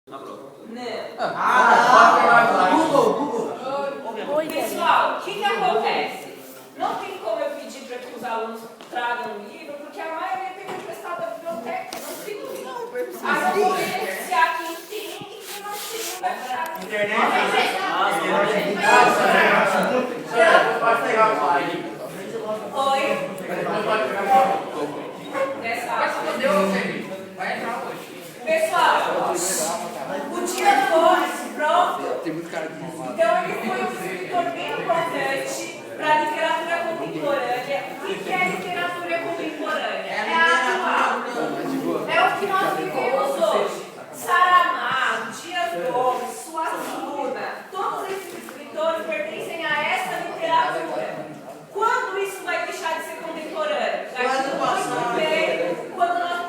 Na prova. Google. Pessoal, o que acontece? Não tem como eu pedir para que os alunos tragam um livro, porque a maioria tem emprestado da biblioteca. Não tem livro. Aí eu vou beneficiar quem tem e quem não tem vai parar. Oi? Pessoal, o dia foi pronto. Então ele foi um escritor bem importante para a literatura contemporânea. O que é literatura contemporânea? É a atual. É o que nós vivemos hoje. Saramago, Dias Gomes, Suassuna, todos esses escritores pertencem a essa literatura. Quando isso vai deixar de ser contemporâneo? Daqui muito tempo, quando nós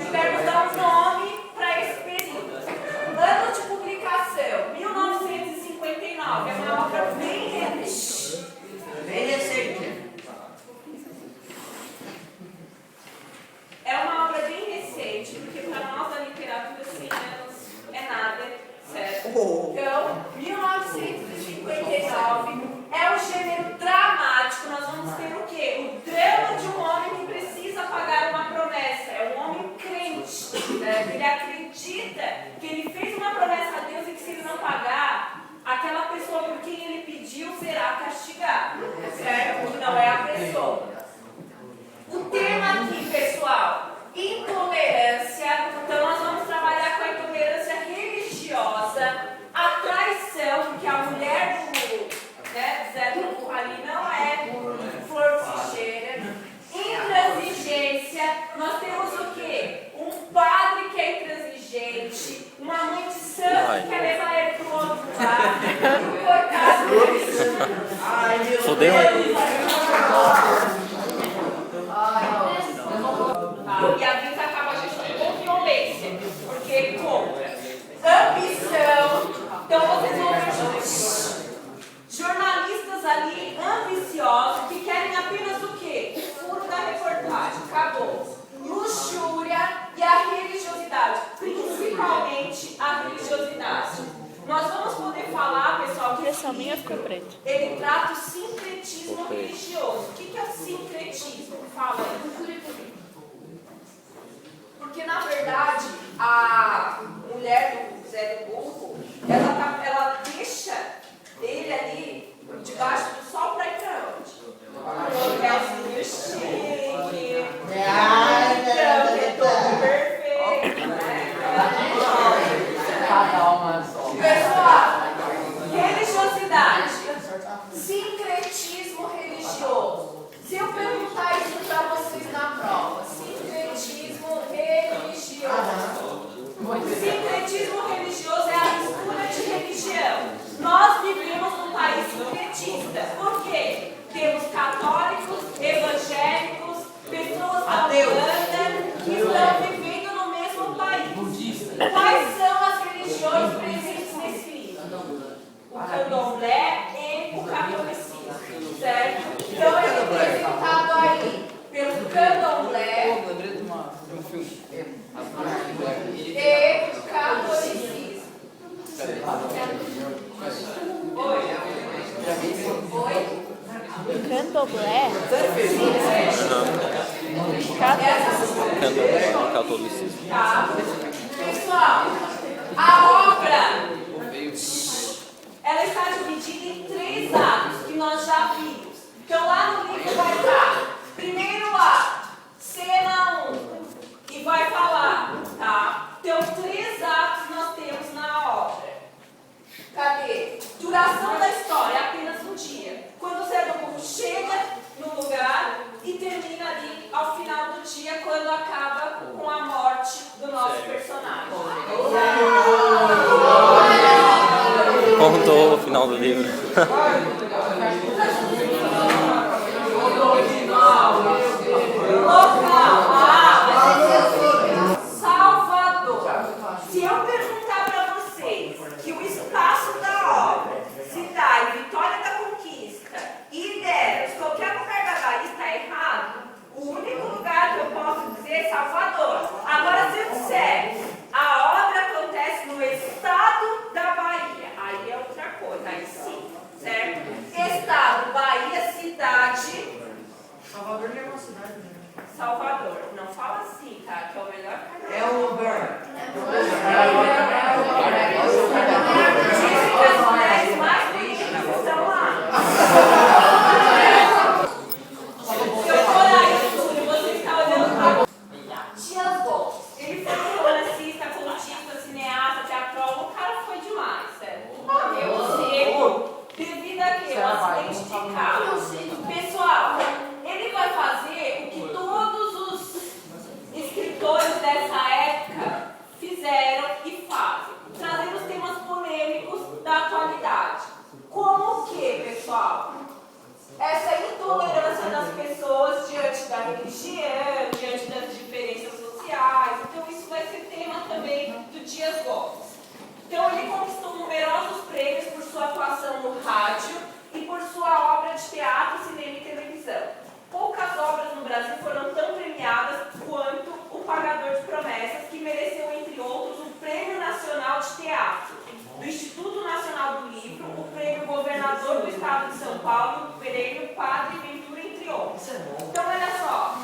pudermos dar um nome para esse período. Ano de publicação, 1959, é uma obra bem recente. É uma obra bem recente, porque para nós a literatura 100 anos é nada, certo? Então, 1959 é o gênero dramático. Nós vamos ter o quê? O drama de um homem que precisa pagar uma promessa. É um homem crente, né? Ele acredita que ele fez uma promessa a Deus e que se ele não pagar, aquela pessoa por quem ele pediu será castigada, certo? Que não é a pessoa. O tema aqui, pessoal, intolerância. Então nós vamos trabalhar com a intolerância religiosa, a traição, porque a mulher do Zé do ali não é flor de figueira. Intransigência, nós temos o quê? Um padre que é intransigente, uma mãe de santo que quer levar ele para o outro lado, um coitado dele. Fodeu. E a vida acaba agindo com violência, porque ele compra. Ambição, então vocês vão ver jornalistas ali ambiciosos que querem apenas o quê? O furo da reportagem, acabou. Luxúria e a religiosidade, principalmente a religiosidade. Nós vamos poder falar, pessoal, que esse livro, ele trata o sincretismo religioso. O que é o sincretismo? Fala aí. Porque, na verdade, a mulher do Zé do Burro, ela deixa ele ali debaixo do sol para ir para onde? Um hotelzinho chique, todo perfeito, né? Pessoal, religiosidade, sincretismo religioso. Se eu perguntar isso para vocês na prova, sincretismo religioso. Sincretismo religioso é a mistura de religião. Nós vivemos num país sincretista. Por quê? Temos católicos, evangélicos, pessoas da Umbanda que estão vivendo no mesmo país. Quais são as religiões presentes nesse livro? O candomblé e o catolicismo, certo? Então ele é representado aí pelo candomblé e catolicismo. Oi? Candomblé? Catolicismo. Tá. Pessoal, a obra ela está dividida em 3 atos que nós já vimos. Então lá no livro vai estar primeiro ato, cena 1, e vai falar, tá? Então 3 atos nós temos na obra. Cadê? Duração da história, apenas um dia. Quando o Zé do Burro chega no lugar e termina ali ao final do dia, quando acaba com a morte do nosso personagem. Contou o final do livro. Salvador. Se eu perguntar para vocês que o espaço da obra se dá em Vitória da Conquista e Ilhéus, qualquer lugar da Bahia está errado, o único lugar que eu posso dizer é Salvador. Agora, se eu disser a obra acontece no de Teatro do Instituto Nacional do Livro, o Prêmio Governador do Estado de São Paulo, o Prêmio Padre Ventura, entre outros. Então, olha só,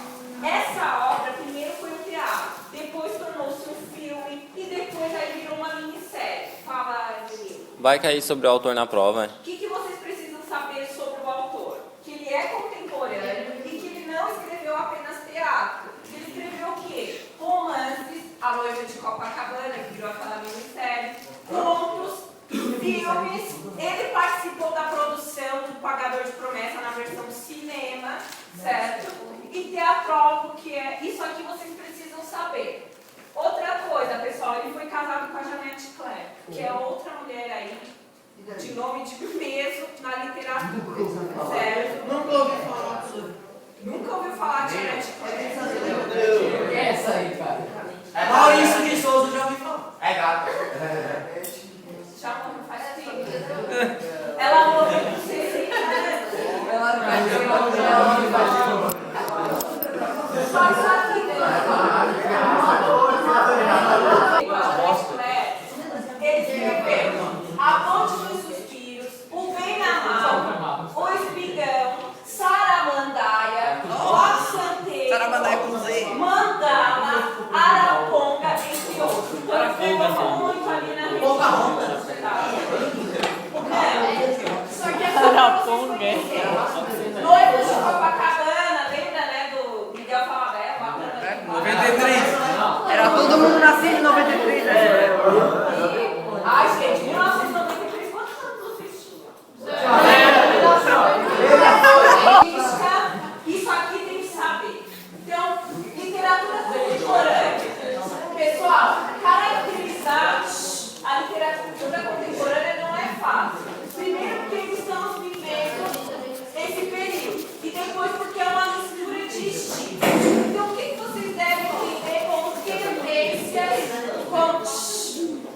essa obra primeiro foi um teatro, depois tornou-se um filme e depois aí virou uma minissérie. Fala, Danilo. Vai cair sobre o autor na prova. O que vocês precisam saber sobre o autor? Que ele é contemporâneo e que ele não escreveu apenas teatro. Ele escreveu o quê? Romances, A Noiva de Copacabana, que virou aquela minissérie, contos, filmes. Ele participou da produção do Pagador de Promessa na versão cinema, certo? E teatrólogo, que é isso aqui vocês precisam saber. Outra coisa, pessoal, ele foi casado com a Janete Claire, que é outra mulher aí, de nome de peso na literatura, certo? Nunca ouvi falar sobre. Nunca ouviu falar de Janete Claire? Essa aí, cara. Maurício de Souza já ouvi falar. É gato. Já não faz tempo. Ela morreu com 60 anos. Ela não vai ser uma Só isso aqui, ele escreveu A Ponte dos Suspiros, O Bem Amado, O Espigão, Saramandaia, O Absanteiro, Saramandaia com Z. Mandala, Araponga, entre outros. Então, ele gostou muito ali na região. Só que é Araponga. Noivos de Copacabana, lembra, né, do Miguel Falabella? 93. Era todo mundo nascido em 93, né? Ai, gente, 1993, quantos anos vocês tinham? Isso aqui tem que saber. Então, literatura contemporânea. Pessoal, caracterizar a literatura contemporânea não é fácil. Primeiro porque estamos vivendo esse período. E depois porque é uma mistura de estilos. Então, o que vocês devem entender como tendências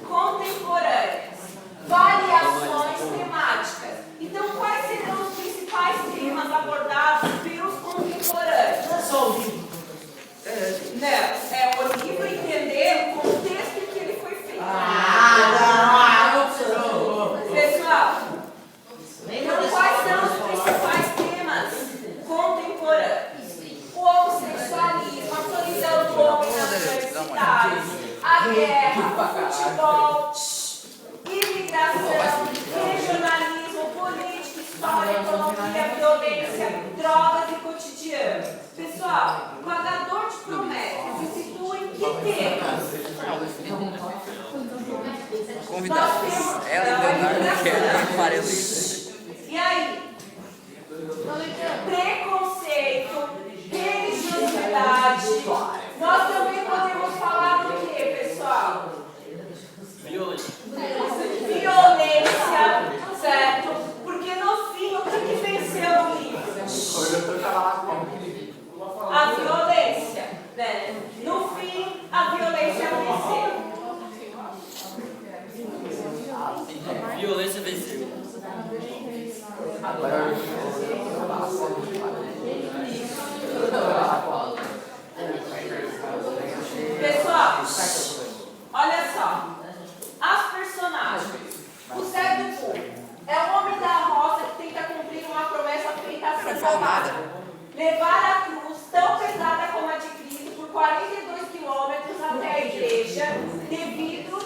contemporâneas? Variações temáticas. Então, quais serão os principais temas abordados pelos contemporâneos? Não é só o livro. Não, é o livro entender o contexto em que ele foi feito. Pessoal, então quais são os principais temas contemporâneos? O homossexualismo, a solidão do homem nas universidades, a guerra, o futebol, imigração, regionalismo, política, história, economia, violência, drogas e cotidiano. Pessoal, o pagador de promessas se situa em que temas? Convidado. Ela e Leonardo querem aparelhos. E aí? Preconceito, religiosidade. Nós também podemos falar do que, pessoal? Violência, certo? Porque no fim, o que venceu o livro? A violência, né? No fim, a violência venceu. Violência venceu. Pessoal, olha só. As personagens. O Zé do Povo é o homem da roça que tenta cumprir uma promessa feita a Santa Bárbara. Levar a cruz tão pesada como a de Cristo por 42 quilômetros até a igreja devido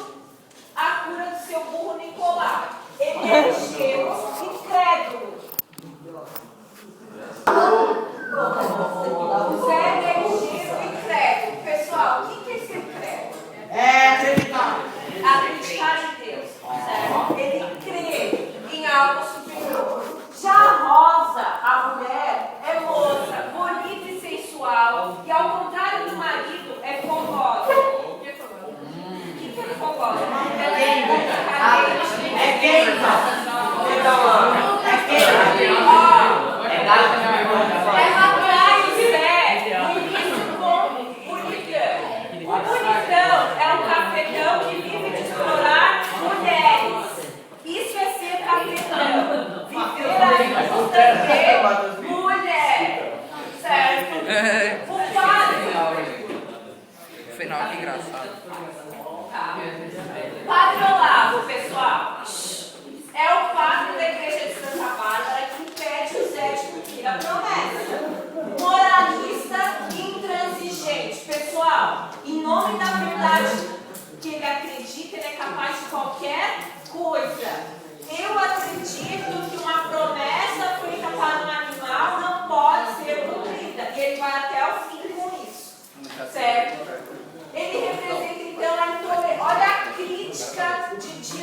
à cura do seu burro Nicolau. Ele é ligeiro e crédulo. O Zé é ligeiro e crédulo. Pessoal, o que é ser crédulo? É acreditar. Acreditar em Deus, certo? Ele crê em algo superior. Já a Rosa, a mulher, é moça, bonita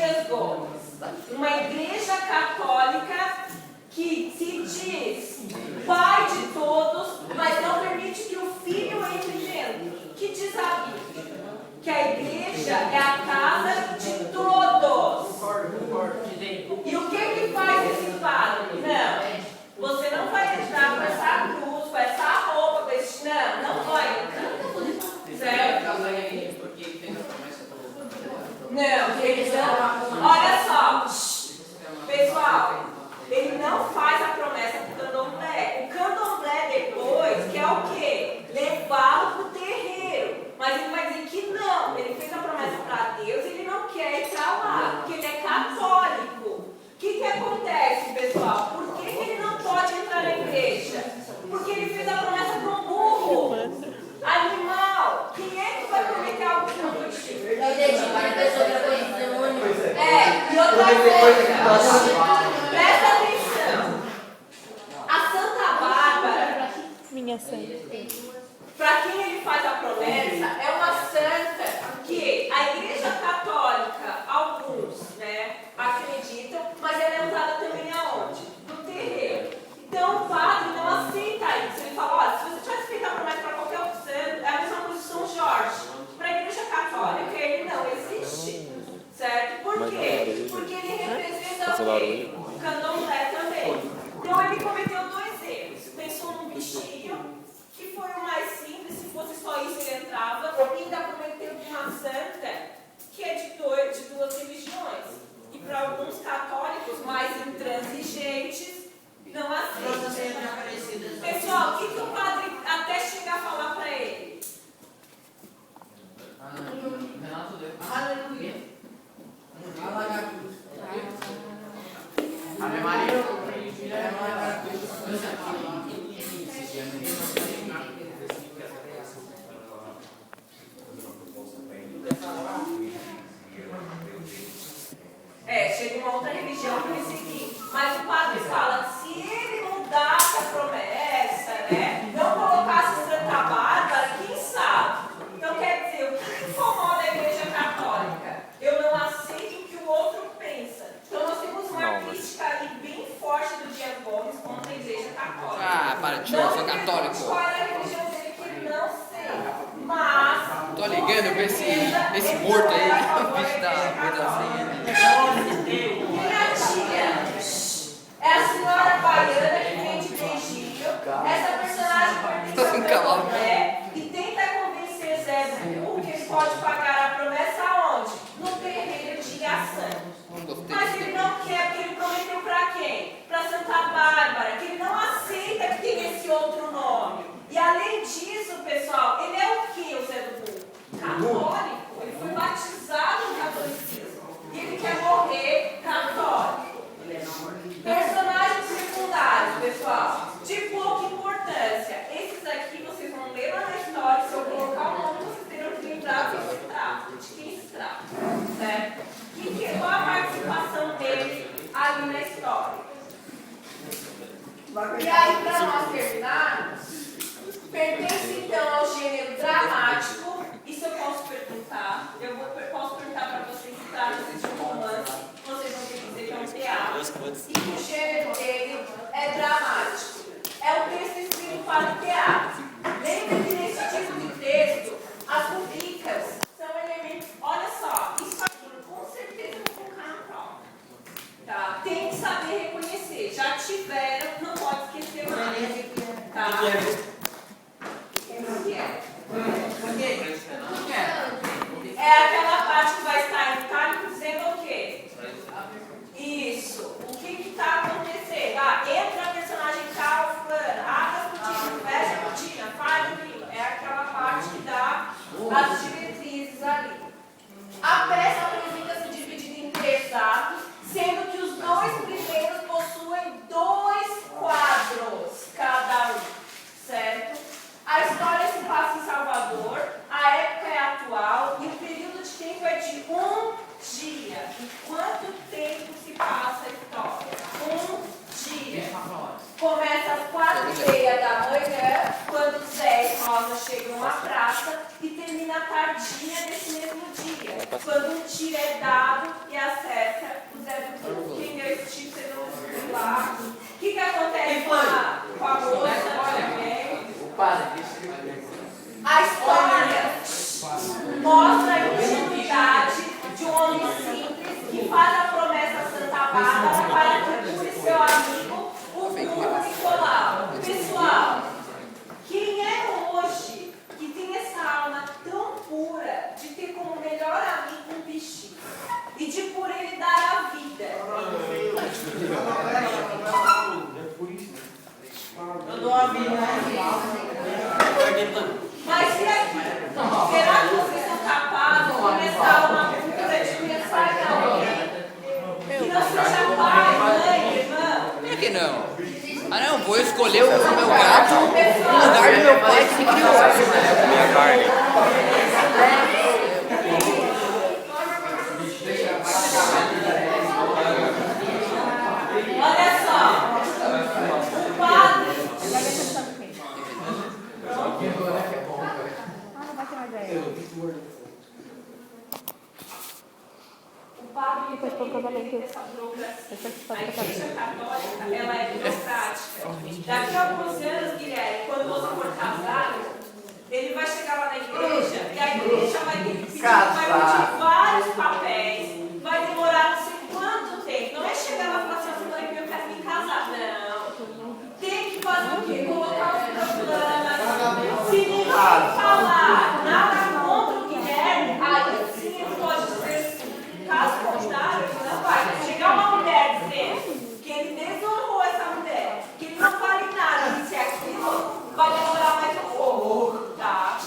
Dias Gomes. Uma igreja católica que se diz pai de todos, mas não permite que o filho entre dentro. Que diz a Bíblia? Que a igreja é a casa de todos. E o que faz esse padre? Não, você não vai entrar com essa cruz, com essa roupa, com esse... Não vai entrar. Certo? Não, eles não. Olha só, pessoal, ele não faz a promessa para o candomblé. O candomblé depois quer o quê? Levá-lo para o terreiro. Mas ele vai dizer que não, ele fez a promessa para Deus e ele não quer ir para lá, porque ele é católico. O que acontece, pessoal? Por que ele não pode entrar na igreja? Porque ele fez a promessa para um burro. Animal. Quem é que vai prometer algo que não foi dito? E outra coisa. Presta atenção. A Santa Bárbara, Minha santa. para quem ele faz a promessa, é uma santa que a Igreja Católica, alguns, acreditam, mas ela é usada também aonde? No terreiro. Então o padre não aceita isso. Ele fala, olha, se você tivesse feito a promessa para qualquer outro santo, é a mesma coisa de São Jorge. Para a Igreja Católica, ele não existe. Certo? Por quê? Porque ele representa o candomblé também. Então ele cometeu 2 erros. Pensou num bichinho, que foi o mais simples, se fosse só isso ele entrava, e ainda cometeu uma santa que é de duas religiões. E para alguns católicos mais intransigentes, não aceitam. Pessoal, o que o padre até chega a falar para ele? Aleluia. Ave Maria. Chega uma outra religião para ele seguir. Mas o padre fala, se ele mudasse a promessa, não colocasse Santa Bárbara, quem sabe? Então quer dizer, o que incomoda a Igreja Católica? Eu não aceito o que o outro pensa. Então nós temos uma crítica ali bem forte do Dias Gomes contra a Igreja Católica. Ah, para de tirar, eu sou católico. Qual é a religião dele que ele não sei. Mas... Tô ligando pra esse morto aí, o bicho da pedacinha. Minha tia é a senhora baiana que vem de Beijinho. Essa personagem pertence ao candomblé e tenta convencer Zé Burro que ele pode pagar a promessa aonde? No terreiro de Iaçã. Mas ele não quer, porque ele prometeu para quem? Para Santa Bárbara, que ele não aceita que tem esse outro nome. E além disso, pessoal, ele é o que, o Zé do Burro? Católico. Ele foi batizado no catolicismo. E ele quer morrer católico. Personagens secundários, pessoal, de pouca importância. Esses aqui vocês vão ler lá na história. Se eu colocar o nome, vocês terão que lembrar de quem se trata. De quem se trata. Certo? E qual a participação dele ali na história? E aí, para nós terminarmos, pertence então ao gênero dramático. Isso eu posso perguntar. Posso perguntar para vocês se trata-se de um romance. Vocês vão ter que dizer que é um teatro. E o gênero dele é dramático. É um texto escrito para o teatro. Lembre que nesse tipo de texto, as rubricas são elementos. Olha só, isso aqui com certeza eu vou colocar na prova. Tá? Tem que saber reconhecer. Já tiveram, não pode esquecer mais. Tá? O que é? É aquela parte que vai estar em itálico dizendo o quê? Isso. O que está acontecendo? Mas e aqui? Será que vocês são capazes de começar uma cultura de pensar alguém? Que não seja pai, mãe, irmã? Por que não? Ah não, vou escolher o meu gato no lugar do meu pai que me criou. Minha carne. Olha só, o padre, Depois para o casamento. a Igreja Católica, ela é burocrática. Daqui a alguns anos, Guilherme, quando você for casado, ele vai chegar lá na igreja e a igreja vai ter que pedir, vai pedir vários papéis, vai demorar não sei quanto tempo. Não é chegar lá e falar assim, mãe, eu quero me casar. Não. Tem que fazer o quê? Colocar os programas. Se ninguém falar nada contra o Guilherme, aí sim ele pode dizer sim. Caso contrário, ele não vai. Chegar uma mulher dizendo que ele desonrou essa mulher, que ele não vale nada, isso e aquilo, vai demorar mais um pouco, tá?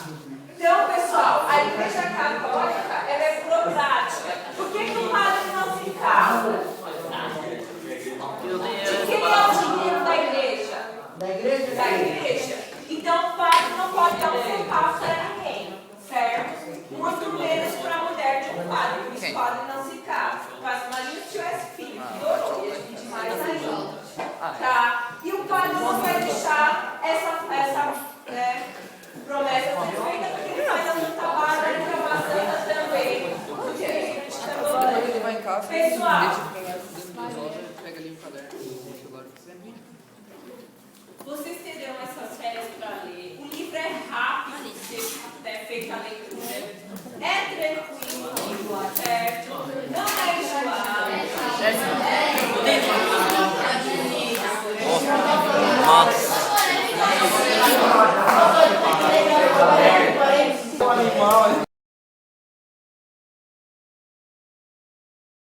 Então, pessoal, a Igreja Católica, ela é burocrática. Por que o padre não se casa? De quem é o dinheiro da igreja? Da igreja? Da igreja. Então, o padre não pode dar um centavo para ninguém, certo? Muito menos para a mulher de um padre, por isso o padre não se casa. Mas imagina se tivesse filho, que ia pedir mais ainda. Tá? E o padre não vai deixar essa promessa ser feita, porque ele faz a Santa Bárbara e a Santa também. Porque a gente também. Ele vai em casa, Pessoal, pega ali um caderno, o celular que você vem. vocês terão essas férias para ler. O livro é rápido de ser feito a